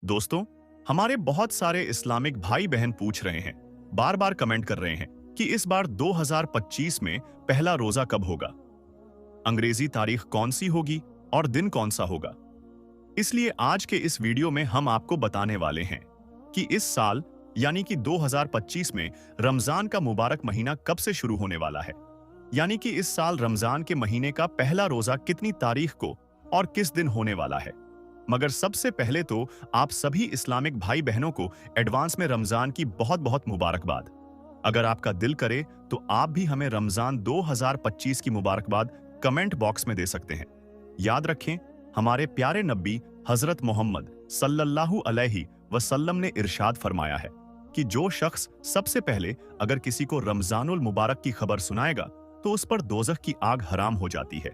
दोस्तों, हमारे बहुत सारे इस्लामिक भाई बहन पूछ रहे हैं, बार बार कमेंट कर रहे हैं कि इस बार 2025 में पहला रोजा कब होगा, अंग्रेजी तारीख कौन सी होगी और दिन कौन सा होगा। इसलिए आज के इस वीडियो में हम आपको बताने वाले हैं कि इस साल यानी कि 2025 में रमजान का मुबारक महीना कब से शुरू होने वाला है। यानी कि इस साल रमजान के महीने का पहला रोजा कितनी तारीख को और किस दिन होने वाला है। मगर सबसे पहले तो आप सभी इस्लामिक भाई बहनों को एडवांस में रमजान की बहुत बहुत मुबारकबाद। अगर आपका दिल करे तो आप भी हमें रमजान 2025 की मुबारकबाद कमेंट बॉक्स में दे सकते हैं। याद रखें, हमारे प्यारे नबी हजरत मोहम्मद सल्लल्लाहु अलैहि वसल्लम ने इरशाद फरमाया है कि जो शख्स सबसे पहले अगर किसी को रमजानुल मुबारक की खबर सुनाएगा तो उस पर दोजख की आग हराम हो जाती है।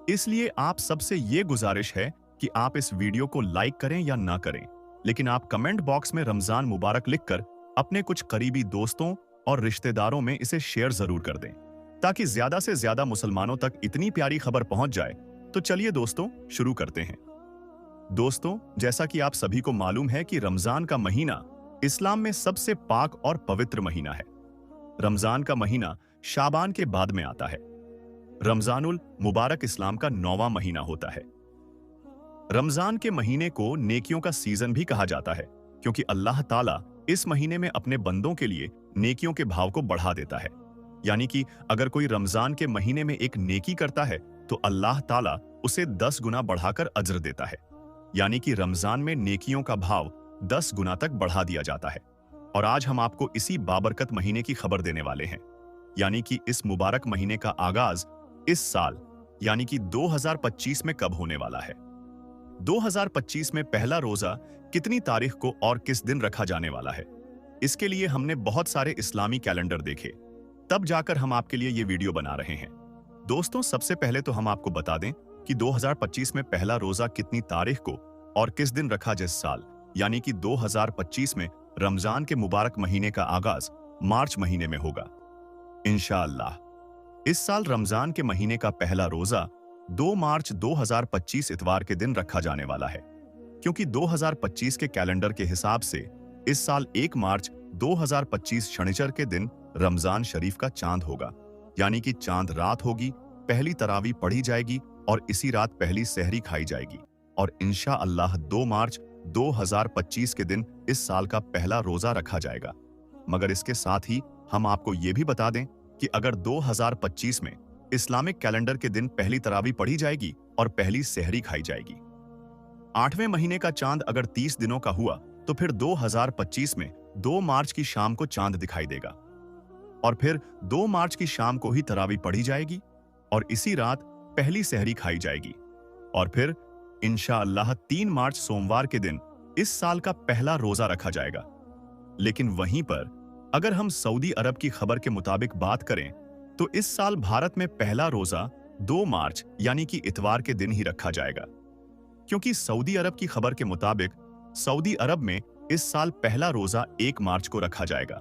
इसलिए आप सबसे ये गुजारिश है कि आप इस वीडियो को लाइक करें या ना करें, लेकिन आप कमेंट बॉक्स में रमजान मुबारक लिखकर अपने कुछ करीबी दोस्तों और रिश्तेदारों में इसे शेयर जरूर कर दें, ताकि ज्यादा से ज्यादा मुसलमानों तक इतनी प्यारी खबर पहुंच जाए। तो चलिए दोस्तों, शुरू करते हैं। दोस्तों, जैसा कि आप सभी को मालूम है कि रमजान का महीना इस्लाम में सबसे पाक और पवित्र महीना है। रमजान का महीना शाबान के बाद में आता है। रमजानुल मुबारक इस्लाम का 9वां महीना होता है। रमजान के महीने को नेकियों का सीजन भी कहा जाता है, क्योंकि अल्लाह ताला इस महीने में अपने बंदों के लिए नेकियों के भाव को बढ़ा देता है। यानी कि अगर कोई रमजान के महीने में एक नेकी करता है तो अल्लाह ताला उसे 10 गुना बढ़ाकर अज्र देता है। यानी कि रमजान में नेकियों का भाव 10 गुना तक बढ़ा दिया जाता है। और आज हम आपको इसी बाबरकत महीने की खबर देने वाले हैं। यानी कि इस मुबारक महीने का आगाज इस साल यानी कि 2025 में कब होने वाला है। 2025 में पहला रोजा कितनी तारीख को और किस दिन रखा जाने वाला है। इसके लिए हमने बहुत सारे इस्लामी कैलेंडर देखे, तब जाकर हम आपके लिए ये वीडियो बना रहे हैं। दोस्तों, सबसे पहले तो हम आपको बता दें कि 2025 में पहला रोजा कितनी तारीख को और किस दिन रखा जिस साल यानी कि 2025 में रमजान के मुबारक महीने का आगाज मार्च महीने में होगा इंशाअल्लाह। इस साल रमजान के महीने का पहला रोजा 2 मार्च 2025 इतवार के दिन रखा जाने वाला है, क्योंकि 2025 के कैलेंडर के हिसाब से इस साल 1 मार्च 2025 शनिचर के दिन रमजान शरीफ का चांद होगा। यानी कि चांद रात होगी, पहली तरावी पढ़ी जाएगी और इसी रात पहली सहरी खाई जाएगी और इंशाअल्लाह 2 मार्च 2025 के दिन इस साल का पहला रोजा रखा जाएगा। मगर इसके साथ ही हम आपको ये भी बता दें कि अगर 2025 में इस्लामिक कैलेंडर के दिन पहली तरावी पढ़ी जाएगी और पहली सहरी खाई जाएगी। 8वें महीने का चांद अगर 30 दिनों का हुआ तो फिर 2025 में 2 मार्च की शाम को चांद दिखाई देगा और फिर 2 मार्च की शाम को ही तरावी पढ़ी जाएगी और इसी रात पहली सहरी खाई जाएगी और फिर इंशाअल्लाह 3 मार्च सोमवार के दिन इस साल का पहला रोजा रखा जाएगा। लेकिन वहीं पर अगर हम सऊदी अरब की खबर के मुताबिक बात करें तो इस साल भारत में पहला रोजा 2 मार्च यानी कि इतवार के दिन ही रखा जाएगा, क्योंकि सऊदी अरब की खबर के मुताबिक सऊदी अरब में इस साल पहला रोजा 1 मार्च को रखा जाएगा।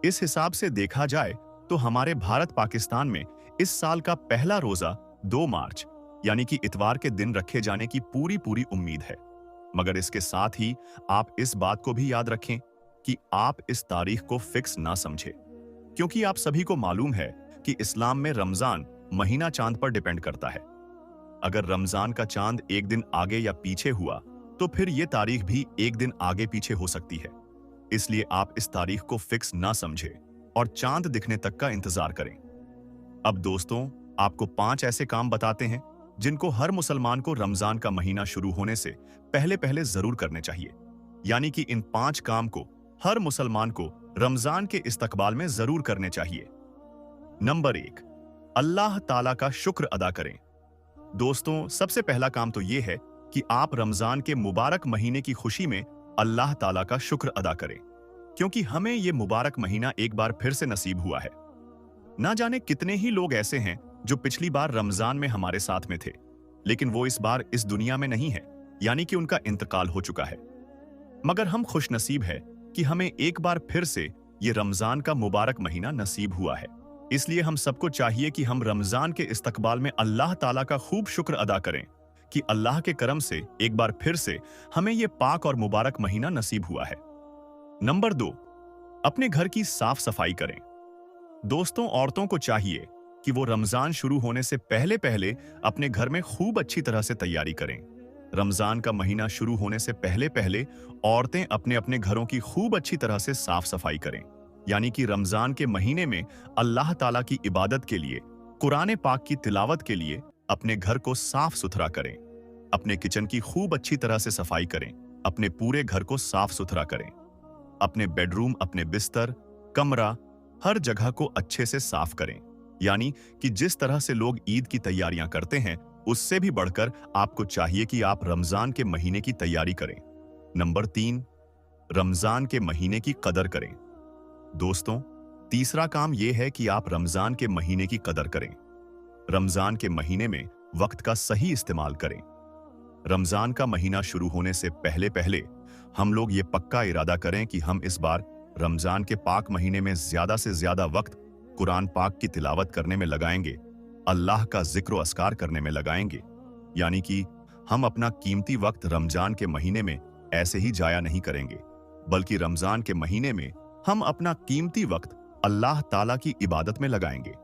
इस हिसाब से देखा जाए तो हमारे भारत पाकिस्तान में इस साल का पहला रोजा 2 मार्च यानी कि इतवार के दिन रखे जाने की पूरी उम्मीद है। मगर इसके साथ ही आप इस बात को भी याद रखें कि आप इस तारीख को फिक्स ना समझें, क्योंकि आप सभी को मालूम है कि इस्लाम में रमजान महीना चांद पर डिपेंड करता है। अगर रमजान का चांद एक दिन आगे या पीछे हुआ तो फिर यह तारीख भी एक दिन आगे पीछे हो सकती है। इसलिए आप इस तारीख को फिक्स ना समझें और चांद दिखने तक का इंतजार करें। अब दोस्तों, आपको 5 ऐसे काम बताते हैं जिनको हर मुसलमान को रमजान का महीना शुरू होने से पहले पहले जरूर करने चाहिए। यानी कि इन 5 काम को हर मुसलमान को रमजान के इस्तकबाल में जरूर करने चाहिए। नंबर 1, अल्लाह ताला का शुक्र अदा करें। दोस्तों, सबसे पहला काम तो यह है कि आप रमजान के मुबारक महीने की खुशी में अल्लाह ताला का शुक्र अदा करें, क्योंकि हमें यह मुबारक महीना एक बार फिर से नसीब हुआ है। ना जाने कितने ही लोग ऐसे हैं जो पिछली बार रमजान में हमारे साथ में थे, लेकिन वो इस बार इस दुनिया में नहीं है, यानी कि उनका इंतकाल हो चुका है। मगर हम खुशनसीब है कि हमें एक बार फिर से ये रमजान का मुबारक महीना नसीब हुआ है। इसलिए हम सबको चाहिए कि हम रमजान के इस्तकबाल में अल्लाह ताला का खूब शुक्र अदा करें कि अल्लाह के करम से एक बार फिर से हमें यह पाक और मुबारक महीना नसीब हुआ है। नंबर 2, अपने घर की साफ सफाई करें। दोस्तों, औरतों को चाहिए कि वो रमजान शुरू होने से पहले पहले अपने घर में खूब अच्छी तरह से तैयारी करें। रमजान का महीना शुरू होने से पहले पहले औरतें अपने अपने घरों की खूब अच्छी तरह से साफ सफाई करें। यानी कि रमजान के महीने में अल्लाह ताला की इबादत के लिए, कुरान पाक की तिलावत के लिए अपने घर को साफ सुथरा करें। अपने किचन की खूब अच्छी तरह से सफाई करें। अपने पूरे घर को साफ सुथरा करें। अपने बेडरूम, अपने बिस्तर, कमरा, हर जगह को अच्छे से साफ करें। यानी कि जिस तरह से लोग ईद की तैयारियां करते हैं, उससे भी बढ़कर आपको चाहिए कि आप रमजान के महीने की तैयारी करें। नंबर 3, रमजान के महीने की कदर करें। दोस्तों, तीसरा काम यह है कि आप रमजान के महीने की कदर करें। रमजान के महीने में वक्त का सही इस्तेमाल करें। रमजान का महीना शुरू होने से पहले पहले हम लोग ये पक्का इरादा करें कि हम इस बार रमजान के पाक महीने में ज्यादा से ज्यादा वक्त कुरान पाक की तिलावत करने में लगाएंगे, अल्लाह का जिक्र अस्कार करने में लगाएंगे। यानी कि हम अपना कीमती वक्त रमजान के महीने में ऐसे ही जाया नहीं करेंगे, बल्कि रमजान के महीने में हम अपना कीमती वक्त अल्लाह ताला की इबादत में लगाएंगे।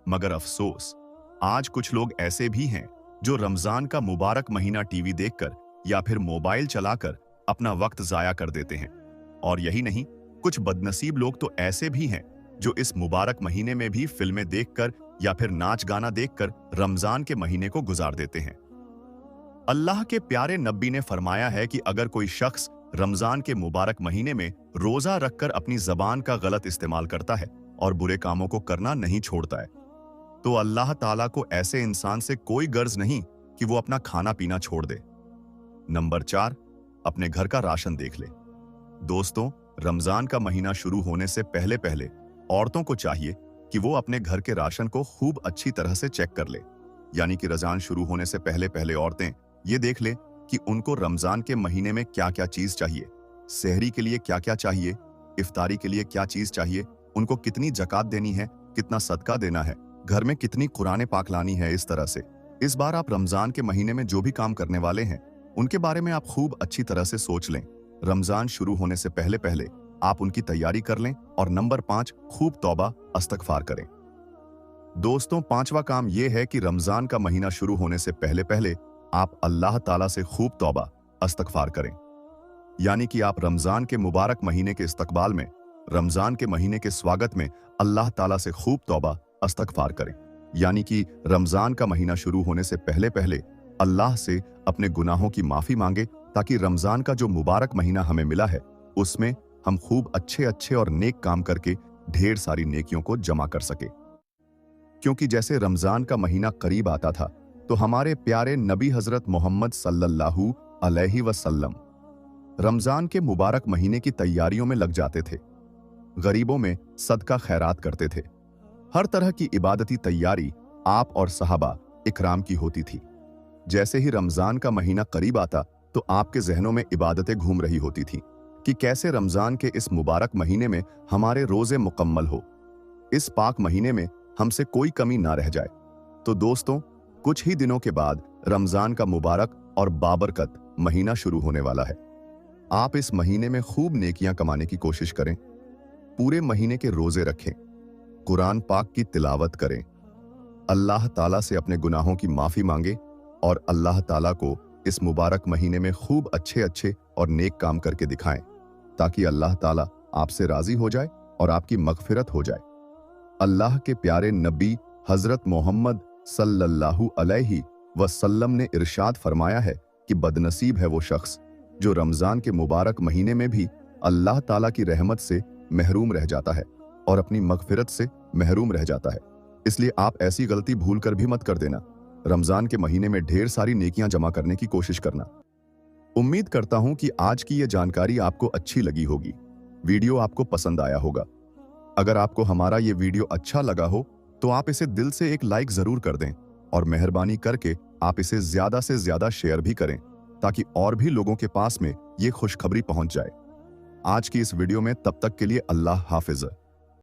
मगर अफसोस, आज कुछ लोग ऐसे भी हैं जो रमजान का मुबारक महीना टीवी देखकर या फिर मोबाइल चलाकर अपना वक्त जाया कर देते हैं। और यही नहीं, कुछ बदनसीब लोग तो ऐसे भी हैं जो इस मुबारक महीने में भी फिल्में देखकर या फिर नाच गाना देखकर रमजान के महीने को गुजार देते हैं। अल्लाह के प्यारे नबी ने फरमाया है कि अगर कोई शख्स रमजान के मुबारक महीने में रोजा रखकर अपनी जबान का गलत इस्तेमाल करता है और बुरे कामों को करना नहीं छोड़ता है, तो अल्लाह ताला को ऐसे इंसान से कोई गर्ज नहीं कि वो अपना खाना पीना छोड़ दे। नंबर 4, अपने घर का राशन देख ले। दोस्तों, रमजान का महीना शुरू होने से पहले पहले औरतों को चाहिए कि वो अपने घर के राशन को खूब अच्छी तरह से चेक कर ले। यानी कि रमजान शुरू होने से पहले पहले औरतें ये देख ले कि उनको रमजान के महीने में क्या क्या चीज चाहिए, सहरी के लिए क्या क्या चाहिए, इफ्तारी के लिए क्या चीज चाहिए, उनको कितनी जकात देनी है, कितना सदका देना है, घर में कितनी कुरान पाक लानी है। इस तरह से इस बार आप रमजान के महीने में जो भी काम करने वाले हैं, उनके बारे में आप खूब अच्छी तरह से सोच लें। रमजान शुरू होने से पहले पहले आप उनकी तैयारी कर लें। और नंबर 5, खूब तौबा इस्तगफार करें। दोस्तों, 5वां काम यह है कि रमजान का महीना शुरू होने से पहले पहले आप अल्लाह ताला से खूब तौबा इस्तगफार करें। यानी कि आप रमजान के मुबारक महीने के इस्तकबाल में, रमजान के महीने के स्वागत में अल्लाह ताला से खूब तौबा इस्तगफार करें। यानी कि रमजान का महीना शुरू होने से पहले पहले अल्लाह से अपने गुनाहों की माफी मांगे, ताकि रमजान का जो मुबारक महीना हमें मिला है उसमें हम खूब अच्छे अच्छे और नेक काम करके ढेर सारी नेकियों को जमा कर सके। क्योंकि जैसे रमजान का महीना करीब आता था तो हमारे प्यारे नबी हजरत मोहम्मद सल्लल्लाहु अलैहि वसल्लम रमजान के मुबारक महीने की तैयारियों में लग जाते थे। गरीबों में सदका खैरात करते थे। हर तरह की इबादती तैयारी आप और सहाबा इकराम की होती थी। जैसे ही रमजान का महीना करीब आता तो आपके जहनों में इबादतें घूम रही होती थी कि कैसे रमजान के इस मुबारक महीने में हमारे रोजे मुकम्मल हो, इस पाक महीने में हमसे कोई कमी ना रह जाए। तो दोस्तों, कुछ ही दिनों के बाद रमजान का मुबारक और बाबरकत महीना शुरू होने वाला है। आप इस महीने में खूब नेकियां कमाने की कोशिश करें। पूरे महीने के रोजे रखें, कुरान पाक की तिलावत करें, अल्लाह ताला से अपने गुनाहों की माफी मांगे और अल्लाह ताला को इस मुबारक महीने में खूब अच्छे अच्छे और नेक काम करके दिखाएं, ताकि अल्लाह ताला आपसे राजी हो जाए और आपकी मगफिरत हो जाए। अल्लाह के प्यारे नबी हजरत मोहम्मद सल्लल्लाहु अलैहि वसल्लम ने इरशाद फरमाया है कि बदनसीब है वो शख्स जो रमजान के मुबारक महीने में भी अल्लाह ताला की रहमत से महरूम रह जाता है और अपनी मगफिरत से महरूम रह जाता है। इसलिए आप ऐसी गलती भूल कर भी मत कर देना। रमजान के महीने में ढेर सारी नेकियां जमा करने की कोशिश करना। उम्मीद करता हूं कि आज की ये जानकारी आपको अच्छी लगी होगी। वीडियो आपको पसंद आया होगा। अगर आपको हमारा ये वीडियो अच्छा लगा हो तो आप इसे दिल से एक लाइक जरूर कर दें और मेहरबानी करके आप इसे ज्यादा से ज्यादा शेयर भी करें, ताकि और भी लोगों के पास में ये खुशखबरी पहुंच जाए। आज की इस वीडियो में तब तक के लिए अल्लाह हाफिज।